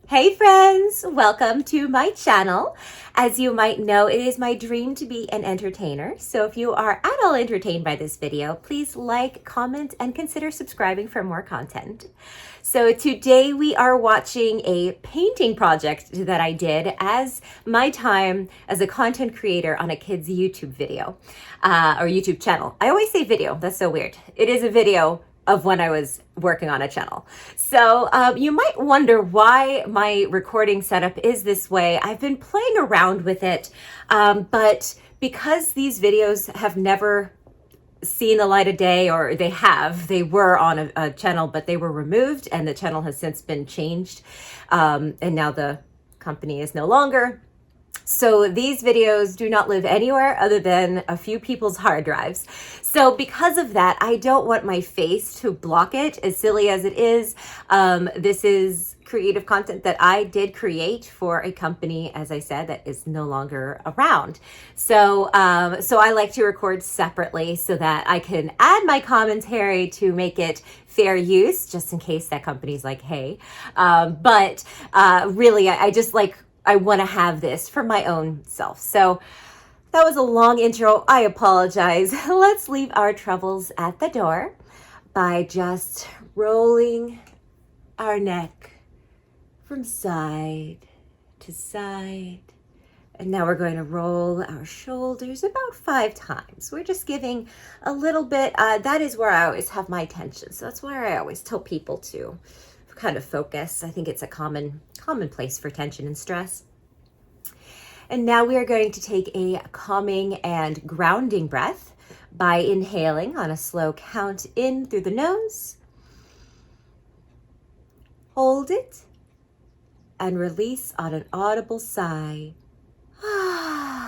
Hey friends, welcome to my channel. As you might know, it is my dream to be an entertainer. So if you are at all entertained by this video, please like, comment, and consider subscribing for more content. So today we are watching a painting project that I did as my time as a content creator on a kid's YouTube video or YouTube channel. I always say video, that's so weird. It is a video of when I was working on a channel. So you might wonder why my recording setup is this way. I've been playing around with it, but because these videos have never seen the light of day, or they were on a channel, but they were removed and the channel has since been changed. And now the company is no longer. So these videos do not live anywhere other than a few people's hard drives. So because of that, I don't want my face to block it, as silly as it is. This is creative content that I did create for a company, as I said, that is no longer around. So I like to record separately so that I can add my commentary to make it fair use, just in case that company's like, hey. But really, I want to have this for my own self. So that was a long intro. I apologize. Let's leave our troubles at the door by just rolling our neck from side to side. And now we're going to roll our shoulders about 5 times. We're just giving a little bit. That is where I always have my attention. So that's where I always tell people to kind of focus. I think it's a common place for tension and stress. And now we are going to take a calming and grounding breath by inhaling on a slow count in through the nose. Hold it and release on an audible sigh. Awesome.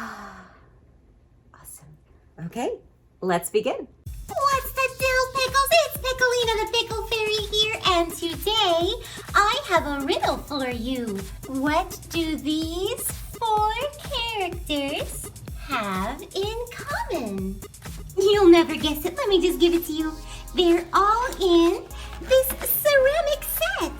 Okay, let's begin. What's the deal, Pickles? It's Piccolina the Pickle Fairy here, and today I have a riddle for you. What do these 4 characters have in common? You'll never guess it. Let me just give it to you. They're all in this ceramic set.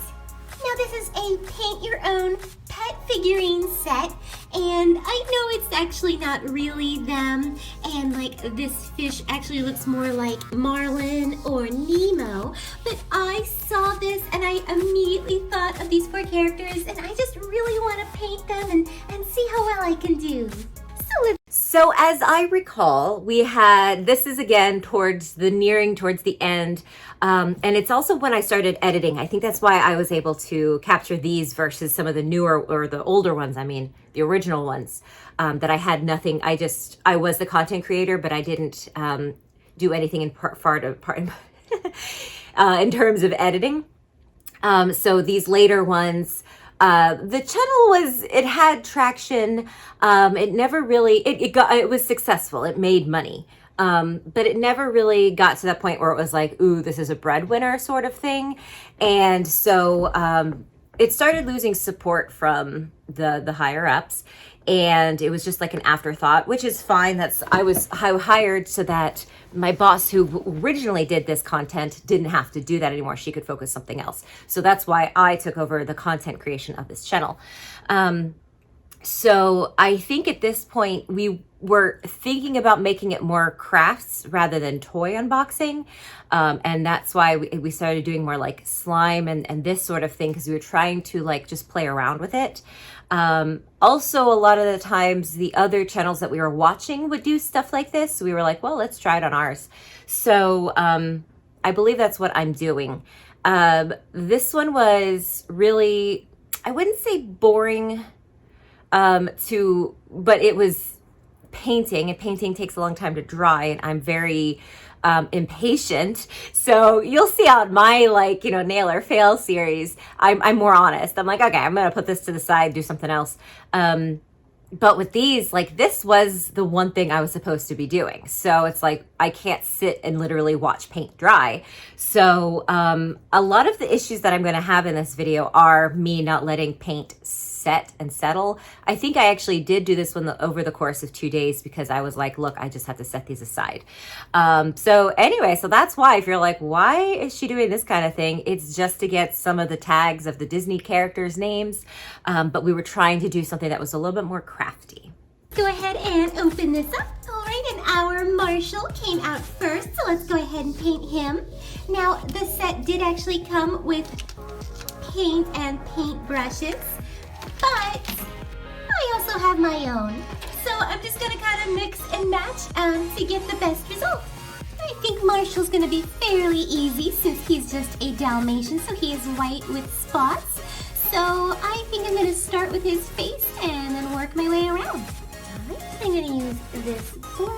Now, this is a paint your own pet figurine set, and I know it's actually not really them, and like this fish actually looks more like Marlin or Nemo, but I saw this and I immediately thought of these 4 characters, and I just really want to paint them and see how well I can do. So as I recall, we had, this is again nearing towards the end, and it's also when I started editing. I think that's why I was able to capture these versus some of the newer, or the older ones, the original ones, that I had nothing. I was the content creator, but I didn't do anything in in terms of editing. So these later ones, the channel it had traction. It never really, it was successful. It made money. But it never really got to that point where it was like, ooh, this is a breadwinner sort of thing. And so, it started losing support from the higher ups, and it was just like an afterthought, which is fine. I was hired so that my boss, who originally did this content, didn't have to do that anymore. She could focus something else. So that's why I took over the content creation of this channel. So I think at this point we were thinking about making it more crafts rather than toy unboxing. And that's why we started doing more like slime and this sort of thing, because we were trying to like just play around with it. Also, a lot of the times the other channels that we were watching would do stuff like this. So we were like, well, let's try it on ours. So I believe that's what I'm doing. This one was really, I wouldn't say boring, but it was painting, and painting takes a long time to dry, and I'm very impatient. So you'll see on my nail or fail series, I'm more honest. I'm like, okay, I'm gonna put this to the side, do something else. But with these, this was the one thing I was supposed to be doing. So it's like, I can't sit and literally watch paint dry. So a lot of the issues that I'm gonna have in this video are me not letting paint set and settle. I think I actually did do this one over the course of 2 days because I was like, look, I just have to set these aside. So anyway, so that's why if you're like, why is she doing this kind of thing? It's just to get some of the tags of the Disney characters' names. But we were trying to do something that was a little bit more crafty. Go ahead and open this up. All right, and our Marshall came out first, so let's go ahead and paint him. Now, the set did actually come with paint and paint brushes, but I also have my own. So I'm just gonna kind of mix and match to get the best result. I think Marshall's gonna be fairly easy since he's just a Dalmatian, so he is white with spots. So I think I'm gonna start with his face and then work my way around. I'm going to use this black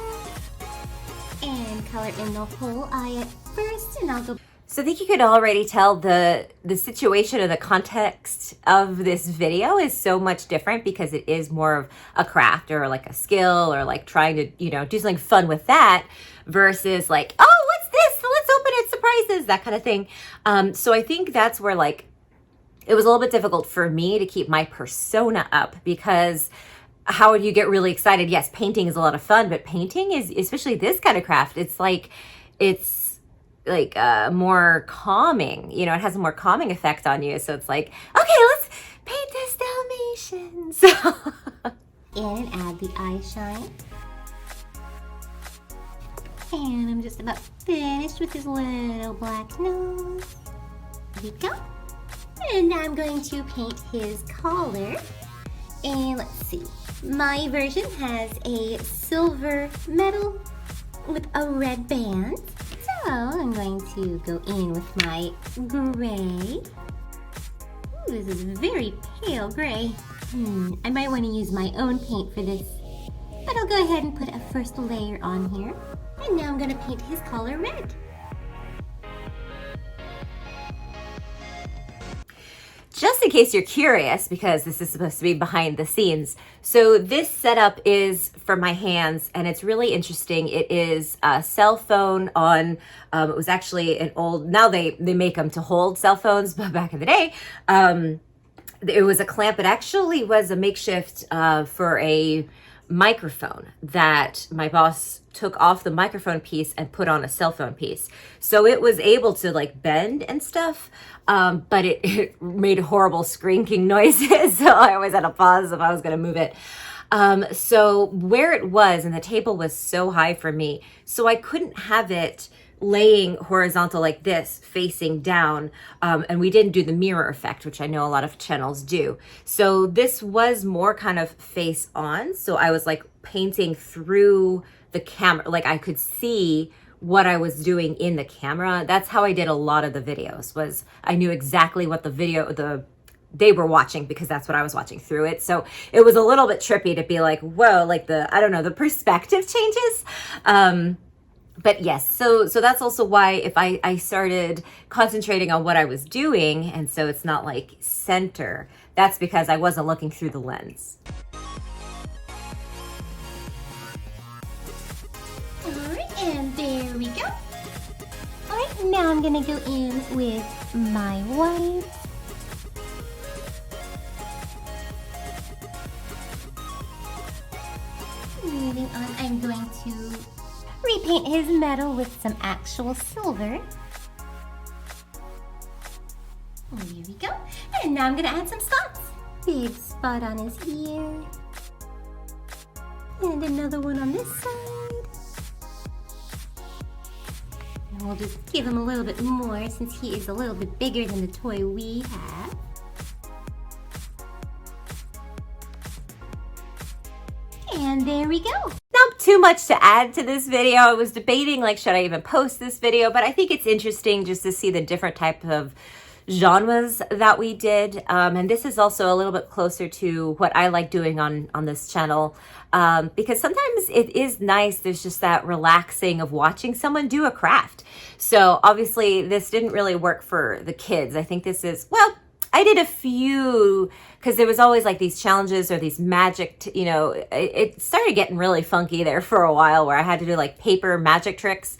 and color in the whole eye at first, and I'll go. So I think you could already tell the situation or the context of this video is so much different because it is more of a craft or like a skill or like trying to, you know, do something fun with that versus like, oh, what's this? Let's open it, surprises, that kind of thing. So I think that's where like it was a little bit difficult for me to keep my persona up because how would you get really excited? Yes, painting is a lot of fun, but painting is, especially this kind of craft, it's like more calming, you know, it has a more calming effect on you. So it's like, okay, let's paint this Dalmatian. So and add the eye shine. And I'm just about finished with his little black nose. There we go. And now I'm going to paint his collar. And let's see. My version has a silver medal with a red band. So I'm going to go in with my gray. Ooh, this is very pale gray. I might want to use my own paint for this. But I'll go ahead and put a first layer on here. And now I'm going to paint his collar red. just in case you're curious, because this is supposed to be behind the scenes. So this setup is for my hands, and it's really interesting. It is a cell phone on, it was actually an old, now they make them to hold cell phones, but back in the day, it was a clamp. It actually was a makeshift for a microphone that my boss took off the microphone piece and put on a cell phone piece. So it was able to like bend and stuff, but it made horrible screeching noises. So I always had to pause if I was going to move it. So where it was, and the table was so high for me, so I couldn't have it laying horizontal like this, facing down, and we didn't do the mirror effect, which I know a lot of channels do. So this was more kind of face on, so I was like painting through the camera, like I could see what I was doing in the camera. That's how I did a lot of the videos, was I knew exactly what they were watching, because that's what I was watching through it. So it was a little bit trippy to be like, whoa, like I don't know, the perspective changes. But yes, so that's also why if I started concentrating on what I was doing, and so it's not like center, that's because I wasn't looking through the lens. All right, and there we go. All right, now I'm gonna go in with my white. Moving on, I'm going to repaint his metal with some actual silver. There we go. And now I'm gonna add some spots. Big spot on his ear. And another one on this side. And we'll just give him a little bit more since he is a little bit bigger than the toy we have. And there we go. Not too much to add to this video. I was debating, like, should I even post this video? But I think it's interesting just to see the different type of genres that we did. And this is also a little bit closer to what I like doing on this channel. Because sometimes it is nice. There's just that relaxing of watching someone do a craft. So obviously this didn't really work for the kids. I think this is, well, I did a few, because there was always like these challenges or these magic, you know, it started getting really funky there for a while, where I had to do like paper magic tricks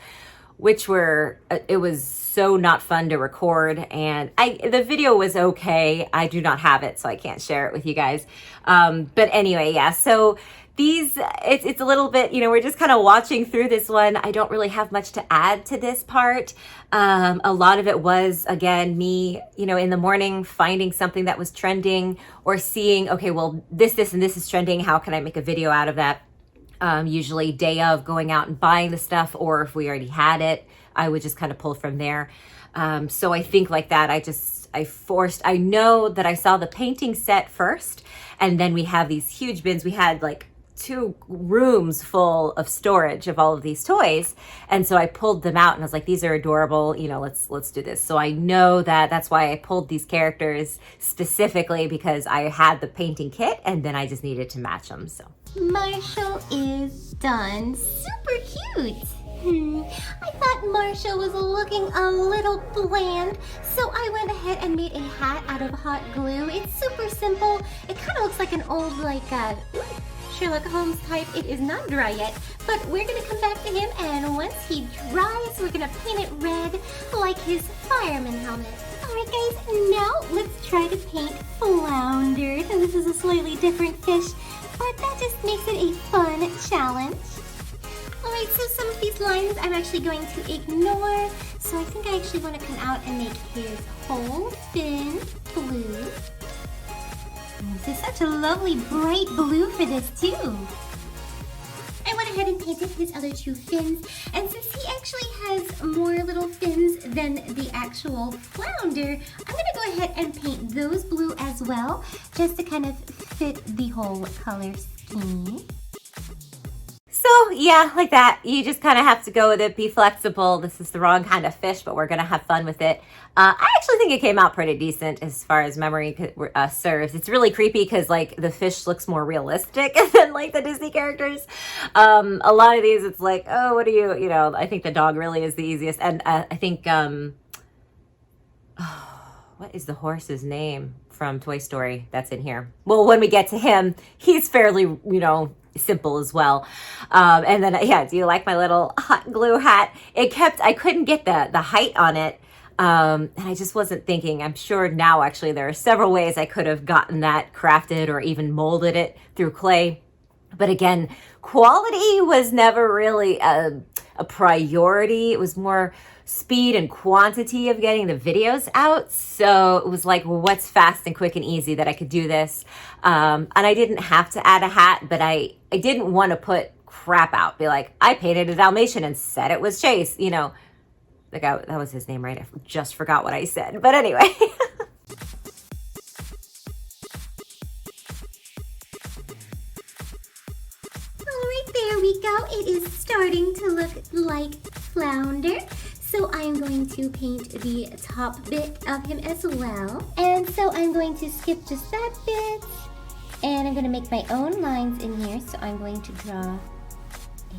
which were, it was so not fun to record, and the video was okay. I do not have it, so I can't share it with you guys. But anyway, yeah, so these, it's a little bit, you know, we're just kind of watching through this one. I don't really have much to add to this part. A lot of it was, again, me, you know, in the morning finding something that was trending, or seeing, okay, well, this, and this is trending. How can I make a video out of that? Usually day of going out and buying the stuff, or if we already had it, I would just kind of pull from there. So I think like that, I know that I saw the painting set first, and then we have these huge bins. We had like 2 rooms full of storage of all of these toys. And so I pulled them out and I was like, these are adorable, you know, let's do this. So I know that that's why I pulled these characters specifically, because I had the painting kit and then I just needed to match them. So Marshall is done. Super cute. I thought Marshall was looking a little bland, so I went ahead and made a hat out of hot glue. It's super simple. It kind of looks like an old, like, Sherlock Holmes type. It is not dry yet, but we're gonna come back to him, and once he dries, we're gonna paint it red like his fireman helmet. Alright guys, now let's try to paint Flounder. Now this is a slightly different fish, but that just makes it a fun challenge. Alright, so some of these lines I'm actually going to ignore, so I think I actually want to come out and make his whole fin blue. This is such a lovely bright blue for this too. I went ahead and painted his other 2 fins, and since he actually has more little fins than the actual Flounder, I'm going to go ahead and paint those blue as well, just to kind of fit the whole color scheme. So yeah, like that. You just kind of have to go with it, be flexible. This is the wrong kind of fish, but we're going to have fun with it. I actually think it came out pretty decent as far as memory serves. It's really creepy because like the fish looks more realistic than like the Disney characters. A lot of these, it's like, oh, what are you know, I think the dog really is the easiest. And I think, what is the horse's name from Toy Story that's in here? Well, when we get to him, he's fairly, you know, simple as well. And then, yeah, do you like my little hot glue hat? I couldn't get the height on it. And I just wasn't thinking. I'm sure now actually there are several ways I could have gotten that crafted or even molded it through clay. But again, quality was never really a priority. It was more speed and quantity of getting the videos out. So it was like, well, what's fast and quick and easy that I could do this? And I didn't have to add a hat, but I didn't want to put crap out. Be like, I painted a Dalmatian and said it was Chase, you know. The guy, that was his name, right? I just forgot what I said. But anyway. Alright, there we go. It is starting to look like Flounder. So I'm going to paint the top bit of him as well. And so I'm going to skip just that bit. And I'm going to make my own lines in here. So I'm going to draw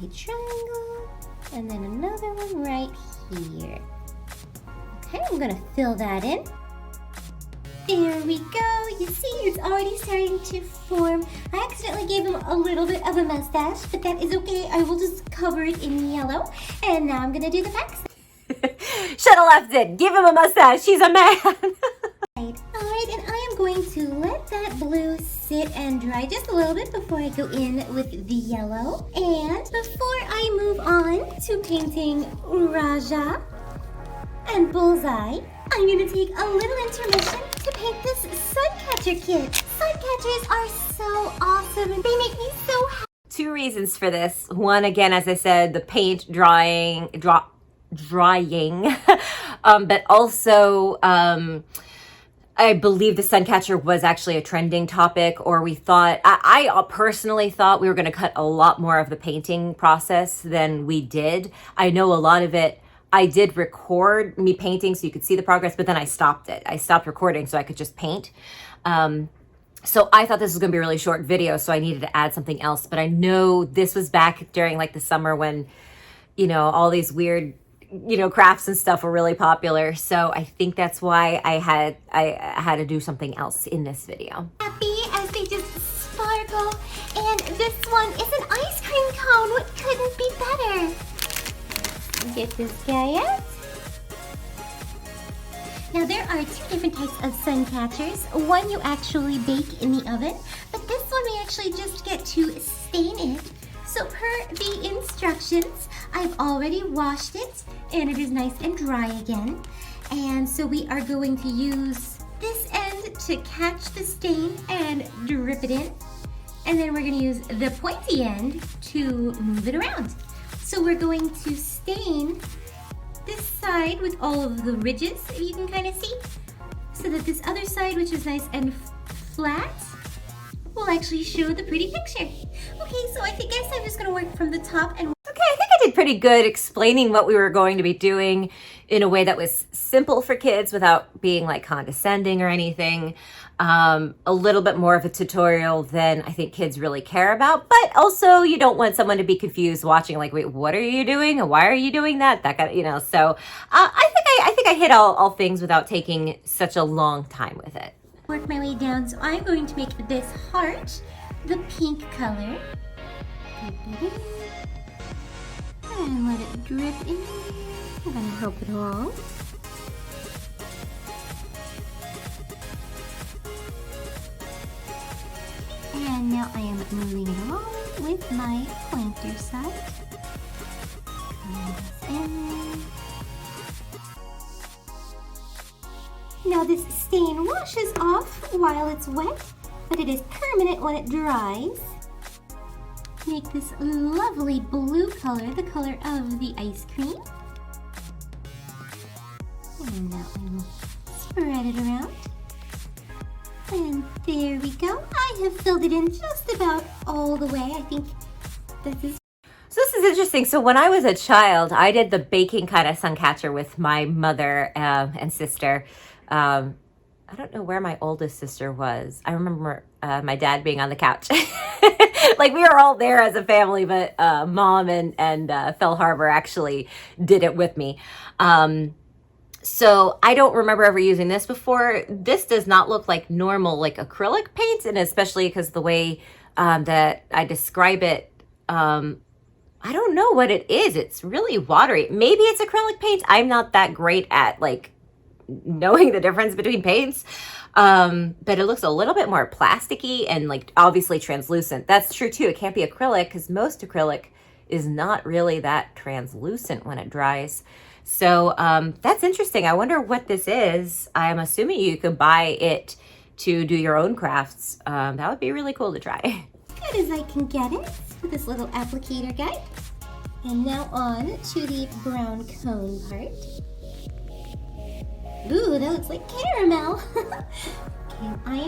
a triangle and then another one right here. Okay, I'm going to fill that in. There we go. You see, it's already starting to form. I accidentally gave him a little bit of a mustache, but that is okay. I will just cover it in yellow. And now I'm going to do the back side. Should have left it. Give him a mustache. She's a man. Alright, and I am going to let that blue sit and dry just a little bit before I go in with the yellow. And before I move on to painting Raja and Bullseye, I'm going to take a little intermission to paint this Suncatcher kit. Suncatchers are so awesome and they make me so happy. 2 reasons for this. One, again, as I said, the paint drying, but also I believe the Suncatcher was actually a trending topic, or we thought, I personally thought we were going to cut a lot more of the painting process than we did. I know a lot of it, I did record me painting so you could see the progress, but then I stopped it. I stopped recording so I could just paint. So I thought this was going to be a really short video, so I needed to add something else. But I know this was back during like the summer when, you know, all these weird, you know, crafts and stuff were really popular. So I think that's why I had to do something else in this video. Happy as they just sparkle. And this one is an ice cream cone. What couldn't be better? Get this guy out. Now there are two different types of sun catchers. One you actually bake in the oven, but this one we actually just get to stain it. So per the instructions, I've already washed it and it is nice and dry again. And so we are going to use this end to catch the stain and drip it in. And then we're going to use the pointy end to move it around. So we're going to stain this side with all of the ridges, if you can kind of see, so that this other side, which is nice and flat, will actually show the pretty picture. Okay, so I guess I'm just going to work from the top and... Okay, I think I did pretty good explaining what we were going to be doing in a way that was simple for kids without being like condescending or anything. A little bit more of a tutorial than I think kids really care about, but also you don't want someone to be confused watching like, wait, what are you doing? And why are you doing that? That kind of, you know, so I think I hit all things without taking such a long time with it. Work my way down, so I'm going to make this heart the pink color. And let it drip in. I'm gonna help it along. And now I am moving it along with my pointer side. Now this stain washes off while it's wet, but it is permanent when it dries. Make this lovely blue color, the color of the ice cream. And now I will spread it around. And there we go. I have filled it in just about all the way. I think this is... So this is interesting. So when I was a child, I did the baking kind of sun catcher with my mother and sister. I don't know where my oldest sister was. I remember my dad being on the couch. Like we were all there as a family, but Mom and Fell Harbor actually did it with me. So I don't remember ever using this before. This does not look like normal, like acrylic paint, and especially because the way that I describe it, I don't know what it is. It's really watery. Maybe it's acrylic paint. I'm not that great at like knowing the difference between paints. But it looks a little bit more plasticky and like obviously translucent. That's true too. It can't be acrylic because most acrylic is not really that translucent when it dries. So that's interesting. I wonder what this is. I'm assuming you could buy it to do your own crafts. That would be really cool to try. Good as I can get it with this little applicator guy. And now on to the brown cone part. Ooh, that looks like caramel. Okay, I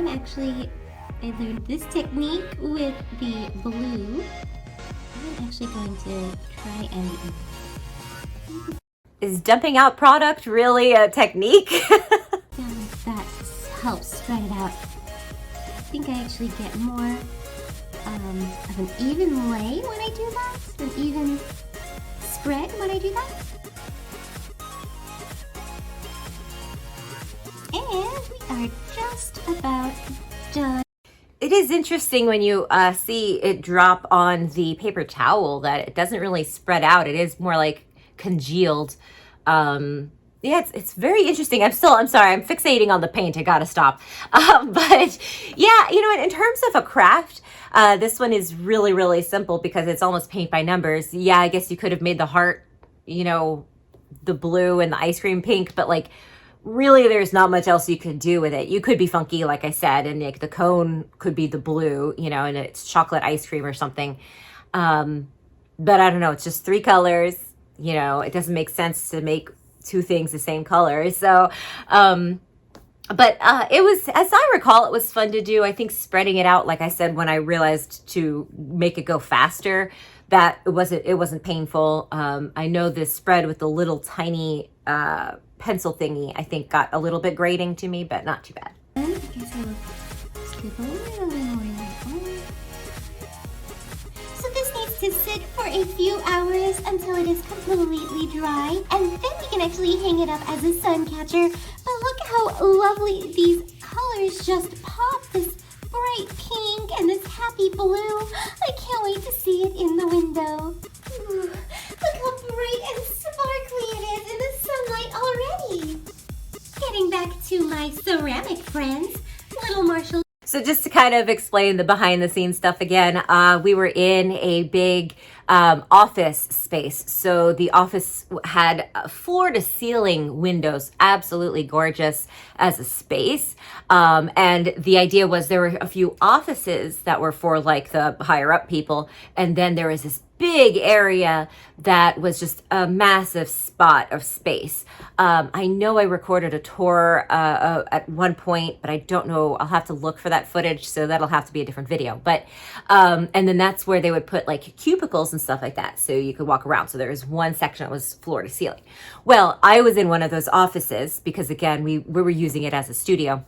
learned this technique with the blue. I'm actually going to try and... Is dumping out product really a technique? That helps spread it out. I think I actually get more of an even lay when I do that, an even spread when I do that. And we are just about done. It is interesting when you see it drop on the paper towel that it doesn't really spread out. It is more like congealed. Yeah, it's very interesting. I'm sorry, I'm fixating on the paint. I gotta stop. But yeah, you know, in terms of a craft, this one is really, really simple because it's almost paint by numbers. Yeah, I guess you could have made the heart, you know, the blue and the ice cream pink, but like really there's not much else you could do with it. You could be funky, like I said, and like the cone could be the blue, you know, and it's chocolate ice cream or something. But I don't know, it's just 3 colors. You know, it doesn't make sense to make 2 things the same color. So, but it was, as I recall, it was fun to do. I think spreading it out, like I said, when I realized to make it go faster, that it wasn't painful. I know this spread with the little tiny pencil thingy, I think got a little bit grating to me, but not too bad. I guess I will scoop a little bit more in there. So this needs to sit for a few hours until it is completely dry, and then we can actually hang it up as a sun catcher. But look how lovely these colors just pop, this bright pink and this happy blue. I can't wait to see it in the window. Ooh, look how bright and sparkly back to my ceramic friends. Little Marshall. So just to kind of explain the behind the scenes stuff again, we were in a big office space. So the office had floor to ceiling windows, absolutely gorgeous as a space. And the idea was there were a few offices that were for like the higher up people. And then there was this big area that was just a massive spot of space. I know I recorded a tour at one point, but I don't know. I'll have to look for that footage, so that'll have to be a different video. But and then that's where they would put like cubicles and stuff like that, so you could walk around. So there was one section that was floor to ceiling. Well, I was in one of those offices because again, we were using it as a studio.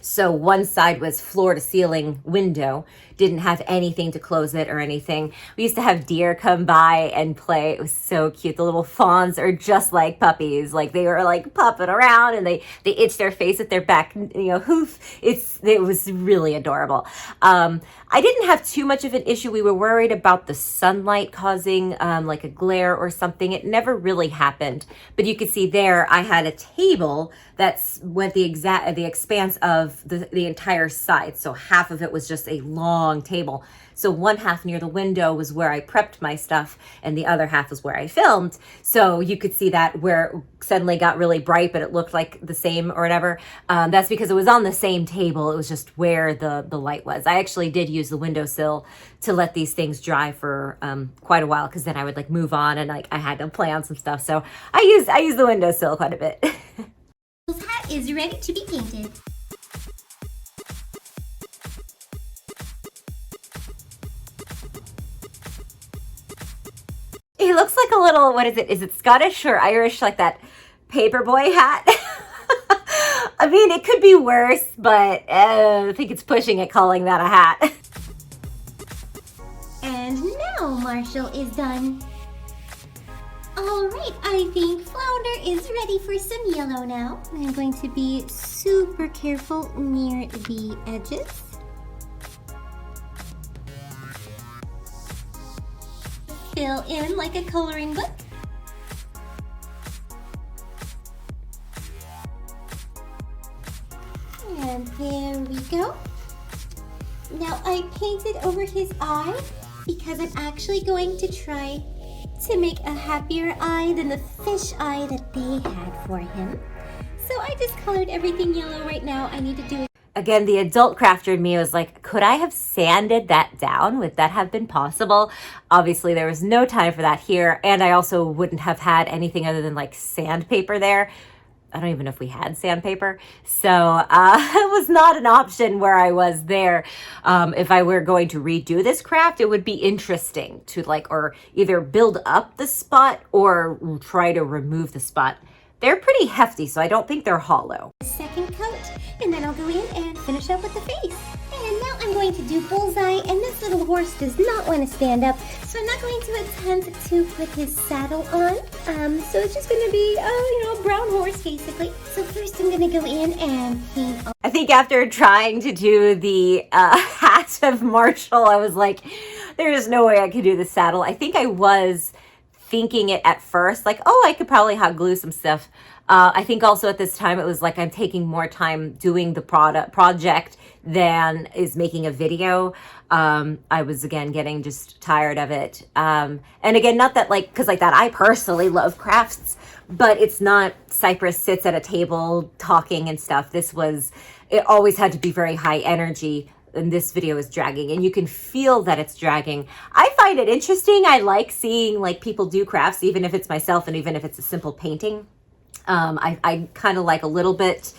So one side was floor to ceiling window, didn't have anything to close it or anything. We used to have deer come by and play. It was so cute. The little fawns are just like puppies. Like they were like popping around and they itch their face with their back, hoof. It was really adorable. I didn't have too much of an issue. We were worried about the sunlight causing like a glare or something. It never really happened. But you can see there, I had a table that's went the expanse of the entire side. So half of it was just a long table. So one half near the window was where I prepped my stuff and the other half was where I filmed. So you could see that where it suddenly got really bright, but it looked like the same or whatever. That's because it was on the same table. It was just where the light was. I actually did use the windowsill to let these things dry for quite a while, because then I would like move on and like I had to play on some stuff. So I used the windowsill quite a bit. His hat is ready to be painted. He looks like a little, what is it? Is it Scottish or Irish? Like that paperboy hat? I mean, it could be worse, but I think it's pushing it calling that a hat. And now Marshall is done. Alright, I think Flounder is ready for some yellow now. I'm going to be super careful near the edges. Fill in like a coloring book. And there we go. Now I painted over his eye because I'm actually going to try to make a happier eye than the fish eye that they had for him. So I just colored everything yellow right now. I need to do it. Again, the adult crafter in me was like, could I have sanded that down? Would that have been possible? Obviously, there was no time for that here. And I also wouldn't have had anything other than like sandpaper there. I don't even know if we had sandpaper. So it was not an option where I was there. If I were going to redo this craft, it would be interesting to like, or either build up the spot or try to remove the spot. They're pretty hefty, so I don't think they're hollow. Second coat, and then I'll go in and finish up with the face. And now I'm going to do Bullseye, and this little horse does not want to stand up, so I'm not going to attempt to put his saddle on. So it's just going to be, a brown horse, basically. So first I'm going to go in and paint on. I think after trying to do the hat of Marshall, I was like, there is no way I could do the saddle. I think I was thinking it at first, like, oh, I could probably hot glue some stuff. I think also at this time, it was like I'm taking more time doing the project than is making a video. I was, again, getting just tired of it. And again, not that like, because like that, I personally love crafts, but it's not Cypress sits at a table talking and stuff. It always had to be very high energy. And this video is dragging, and you can feel that it's dragging. I find it interesting. I like seeing like people do crafts, even if it's myself and even if it's a simple painting. I kind of like a little bit,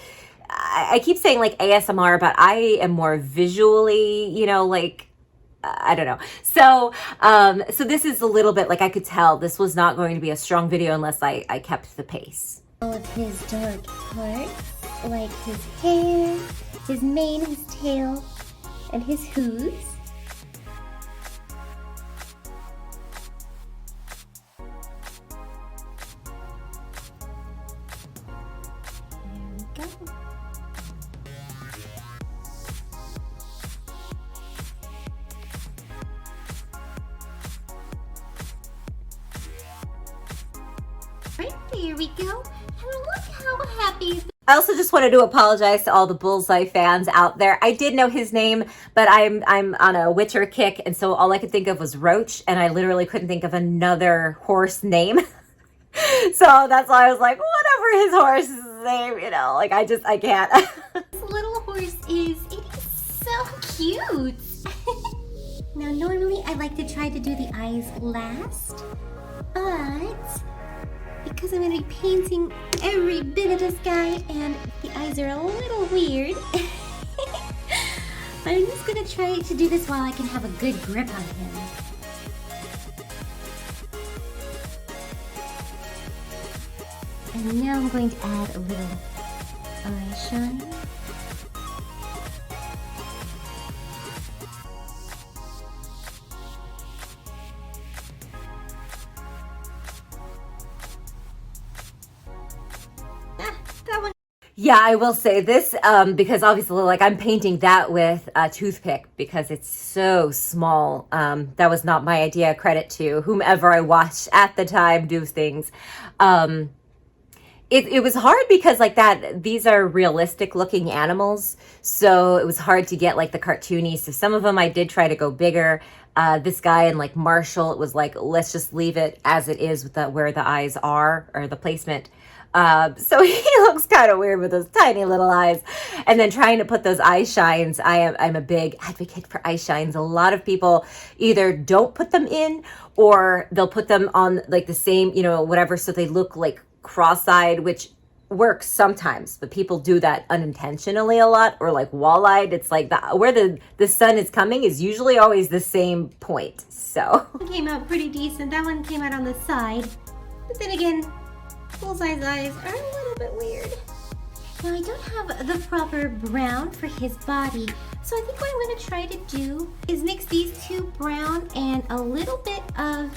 I keep saying like ASMR, but I am more visually, I don't know. So, so this is a little bit like I could tell this was not going to be a strong video unless I kept the pace. All of his dark parts, like his hair, his mane, his tail, and his hooves. There we go. Right, there we go. And look how happy I also just wanted to apologize to all the Bullseye fans out there. I did know his name, but I'm on a Witcher kick, and so all I could think of was Roach, and I literally couldn't think of another horse name. So that's why I was like, whatever his horse's name, you know, like I can't. This little horse it is so cute. Now, normally I like to try to do the eyes last, but because I'm going to be painting every bit of this guy and the eyes are a little weird, I'm just going to try to do this while I can have a good grip on him. And now I'm going to add a little eye shine. Yeah, I will say this, because obviously, like, I'm painting that with a toothpick because it's so small. That was not my idea. Credit to whomever I watched at the time do things. It was hard because, like, these are realistic looking animals, so it was hard to get like the cartoony. So some of them I did try to go bigger. This guy and like Marshall, it was like, let's just leave it as it is with where the eyes are, or the placement. So he looks kind of weird with those tiny little eyes. And then trying to put those eye shines, I'm a big advocate for eye shines. A lot of people either don't put them in, or they'll put them on like the same, you know, whatever, so they look like cross-eyed, which works sometimes, but people do that unintentionally a lot, or like wall-eyed. It's like where the sun is coming is usually always the same point. So it came out pretty decent. That one came out on the side, but then again, Bullseye's eyes are a little bit weird. Now, I don't have the proper brown for his body, so I think what I'm going to try to do is mix these two brown and a little bit of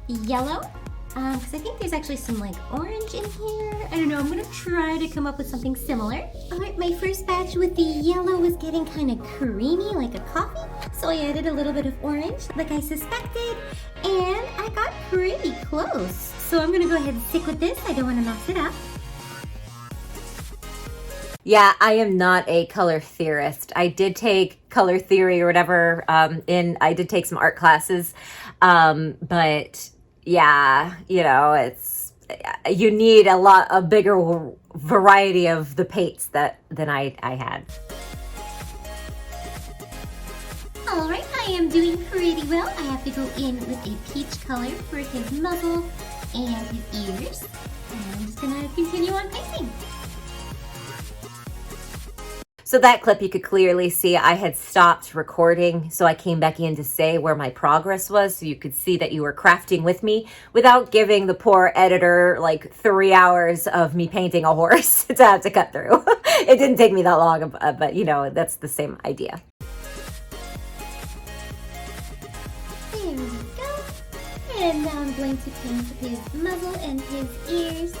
yellow, because I think there's actually some like orange in here. I don't know, I'm going to try to come up with something similar. Alright, my first batch with the yellow was getting kind of creamy, like a coffee, so I added a little bit of orange, like I suspected, and I got pretty close. So I'm going to go ahead and stick with this. I don't want to mess it up. yeah, I am not a color theorist. I did take color theory or whatever, I did take some art classes, but yeah, you know, you need a bigger variety of the paints than I had. Alright, I am doing pretty well. I have to go in with a peach color for his muzzle and his ears. And I'm just gonna continue on painting. So that clip, you could clearly see I had stopped recording, so I came back in to say where my progress was, so you could see that you were crafting with me without giving the poor editor like 3 hours of me painting a horse to have to cut through. It didn't take me that long, but you know, that's the same idea. There we go. And now I'm going to paint his muzzle and his ears.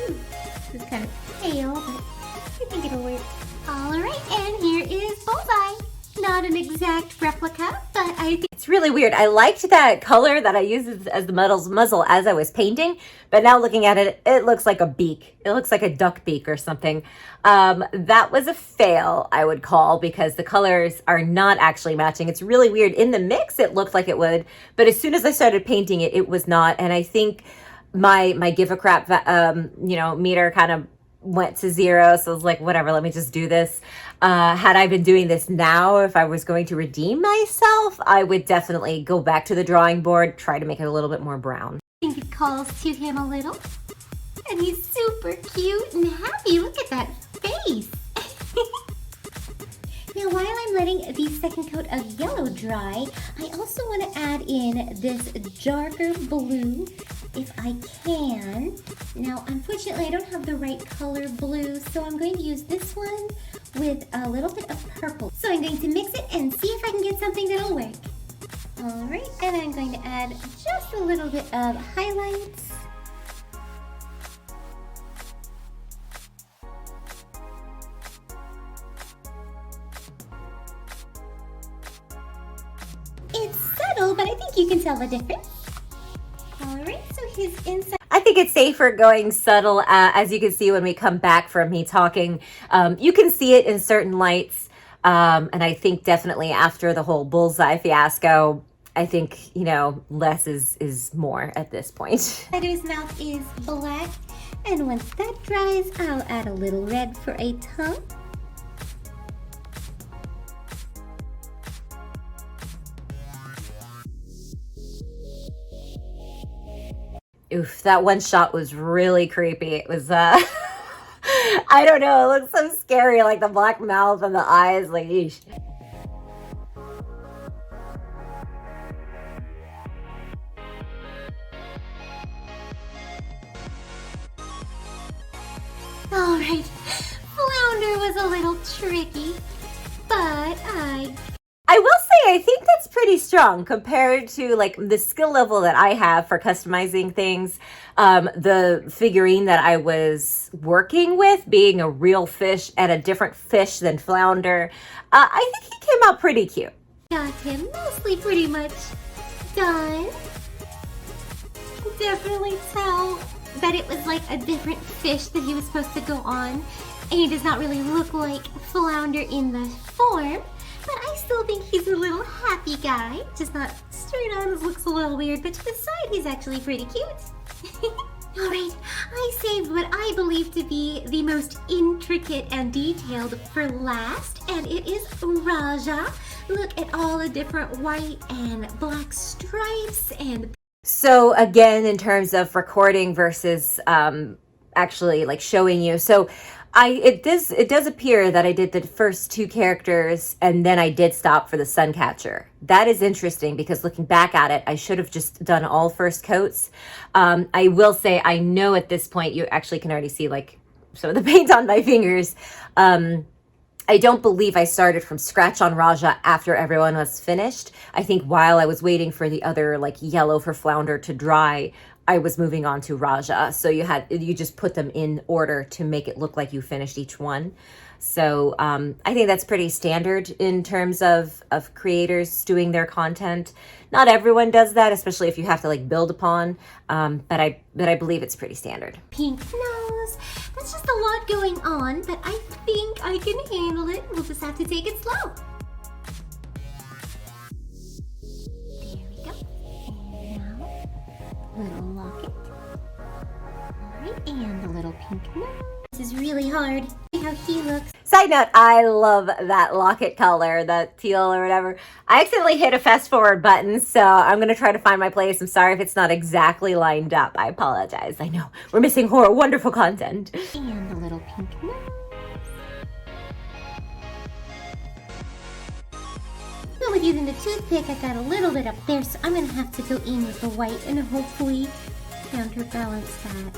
This is kind of pale, but I think it'll work. Alright, and here is Bullseye. Not an exact replica, but I think it's really weird. I liked that color that I used as the muzzle as I was painting, but now looking at it, it looks like a beak. It looks like a duck beak or something. That was a fail, I would call, because the colors are not actually matching. It's really weird. In the mix, it looked like it would, but as soon as I started painting it, it was not. And I think my give a crap, meter kind of went to 0. So I was like, whatever, let me just do this. Had I been doing this now, if I was going to redeem myself, I would definitely go back to the drawing board, try to make it a little bit more brown. I think it calls to him a little. And he's super cute and happy. Look at that face. Now, while I'm letting the second coat of yellow dry, I also want to add in this darker blue, if I can. Now, unfortunately, I don't have the right color blue, so I'm going to use this one with a little bit of purple. So I'm going to mix it and see if I can get something that'll work. Alright, and I'm going to add just a little bit of highlights. It's subtle, but I think you can tell the difference. Alright, so his inside. I think think it's safer going subtle. As you can see when we come back from me talking, you can see it in certain lights. And I think definitely after the whole Bullseye fiasco, I think, you know, less is more at this point. Spider's mouth is black, and once that dries, I'll add a little red for a tongue. Oof, that one shot was really creepy. It was, I don't know, it looks so scary, like the black mouth and the eyes, like, eesh. All right, Flounder was a little tricky, but I will say I think that's pretty strong compared to like the skill level that I have for customizing things. The figurine that I was working with being a real fish and a different fish than Flounder, I think he came out pretty cute. got him mostly pretty much done. Definitely tell that it was like a different fish that he was supposed to go on, and he does not really look like Flounder in the form, but I still think he's a little happy guy, just not straight on. It looks a little weird, but to the side he's actually pretty cute. Alright, I saved what I believe to be the most intricate and detailed for last, and it is Raja. Look at all the different white and black stripes and... So again, in terms of recording versus actually like showing you, so it does appear that I did the first two characters and then I did stop for the Suncatcher. That is interesting because looking back at it, I should have just done all first coats. I will say I know at this point you actually can already see like some of the paint on my fingers. I don't believe I started from scratch on Raja after everyone was finished. I think while I was waiting for the other like yellow for Flounder to dry, I was moving on to Raja. So you just put them in order to make it look like you finished each one. So I think that's pretty standard in terms of creators doing their content. Not everyone does that, especially if you have to like build upon. But I believe it's pretty standard. Pink nose. That's just a lot going on, but I think I can handle it. We'll just have to take it slow. There we go. And now, little locket. Alright, and a little pink nose. This is really hard. See how he looks. Side note, I love that locket color, that teal or whatever. I accidentally hit a fast forward button, so I'm going to try to find my place. I'm sorry if it's not exactly lined up. I apologize. I know, we're missing wonderful content. And a little pink nose. But with using the toothpick, I got a little bit up there, so I'm going to have to go in with the white and hopefully counterbalance that.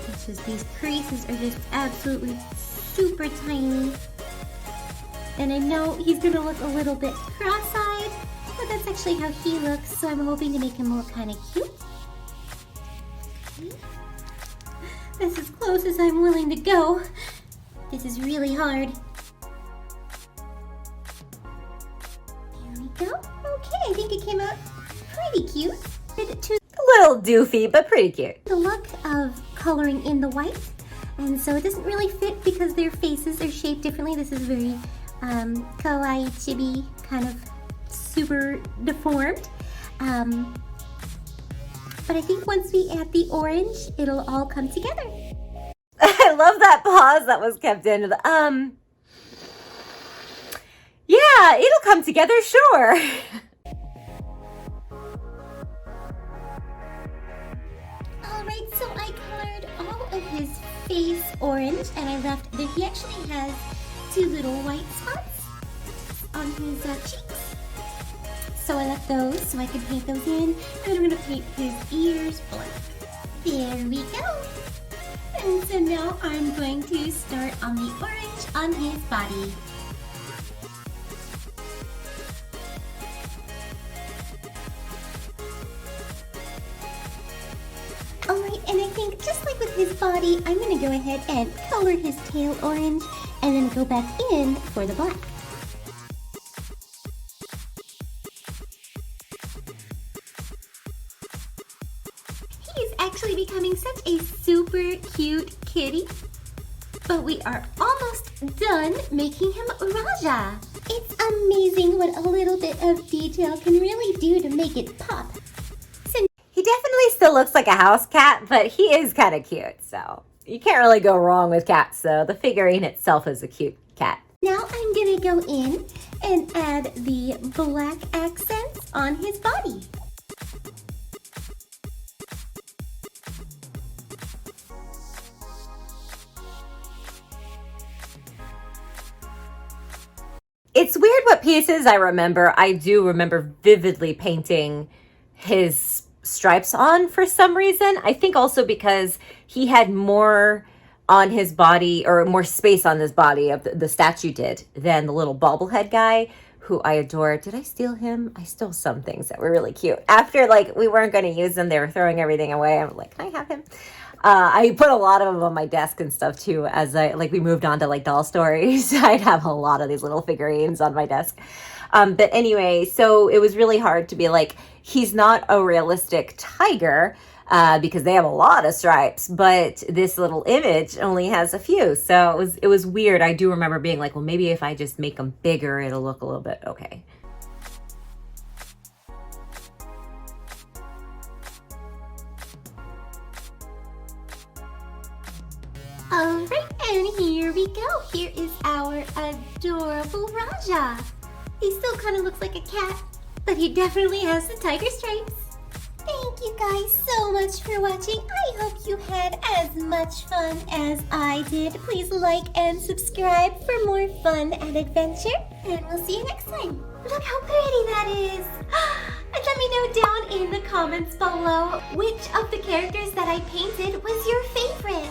It's just these creases are just absolutely super tiny. And I know he's going to look a little bit cross-eyed, but that's actually how he looks, so I'm hoping to make him look kind of cute. Okay. That's as close as I'm willing to go. This is really hard. There we go. Okay, I think it came out pretty cute. A little doofy, but pretty cute. The look of coloring in the white, and so it doesn't really fit because their faces are shaped differently. This is very kawaii chibi, kind of super deformed. But I think once we add the orange, it'll all come together. I love that pause that was kept in. Yeah, it'll come together, sure. Alright, so I colored all of his face orange, and I left that he actually has two little white spots on his cheeks. So I left those so I could paint those in, and I'm going to paint his ears black. There we go. And so now I'm going to start on the orange on his body. Alright, and I think just like with his body, I'm going to go ahead and color his tail orange and then go back in for the black. He is actually becoming becoming such a super cute kitty. But we are almost done making him Raja. It's amazing what a little bit of detail can really do to make it pop. He definitely still looks like a house cat, but he is kind of cute, so you can't really go wrong with cats, so the figurine itself is a cute cat. Now I'm gonna go in and add the black accents on his body. It's weird what pieces I remember. I do remember vividly painting his stripes on for some reason. I think also because he had more on his body, or more space on his body, of the statue did, than the little bobblehead guy, who I adore. Did I steal him? I stole some things that were really cute. After, like, we weren't going to use them, they were throwing everything away. I was like, can I have him? I put a lot of them on my desk and stuff too, as we moved on to like doll stories. I'd have a lot of these little figurines on my desk. But anyway, so it was really hard to be like, he's not a realistic tiger, because they have a lot of stripes, but this little image only has a few. So it was weird. I do remember being like, well, maybe if I just make them bigger, it'll look a little bit okay. Alright, and here we go. Here is our adorable Raja. He still kind of looks like a cat, but he definitely has the tiger stripes. Thank you guys so much for watching. I hope you had as much fun as I did. Please like and subscribe for more fun and adventure, and we'll see you next time. Look how pretty that is. And let me know down in the comments below which of the characters that I painted was your favorite.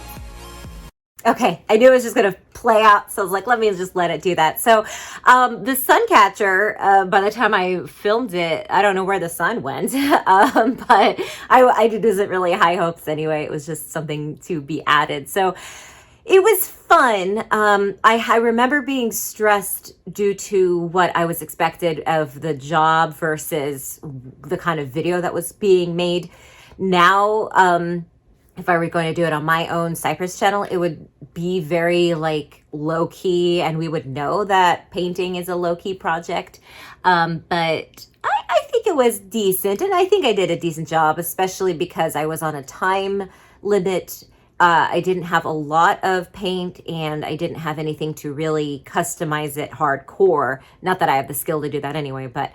Okay, I knew it was just going to play out, so I was like, let me just let it do that. So the sun catcher, by the time I filmed it, I don't know where the sun went, but I wasn't really high hopes anyway. It was just something to be added. So it was fun. I remember being stressed due to what I was expected of the job versus the kind of video that was being made. Now, if I were going to do it on my own Cypress channel, it would be very like low key, and we would know that painting is a low key project. But I think it was decent, and I think I did a decent job, especially because I was on a time limit. I didn't have a lot of paint, and I didn't have anything to really customize it hardcore. Not that I have the skill to do that anyway, but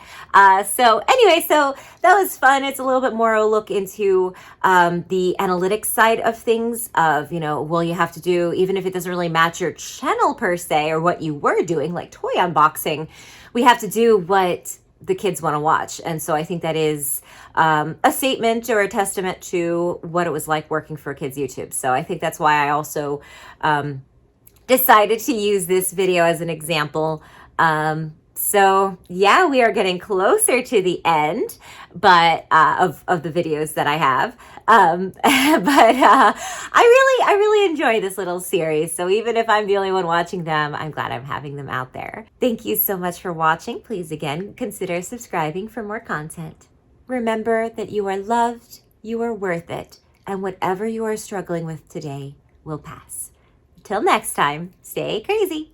so that was fun. It's a little bit more a look into the analytics side of things, of, well, you have to do, even if it doesn't really match your channel per se, or what you were doing, like toy unboxing, we have to do what the kids want to watch. And so I think that is a statement or a testament to what it was like working for Kids YouTube. So I think that's why I also decided to use this video as an example. So yeah, we are getting closer to the end, but of the videos that I have. I really enjoy this little series. So even if I'm the only one watching them, I'm glad I'm having them out there. Thank you so much for watching. Please again, consider subscribing for more content. Remember that you are loved, you are worth it, and whatever you are struggling with today will pass. Until next time, stay crazy.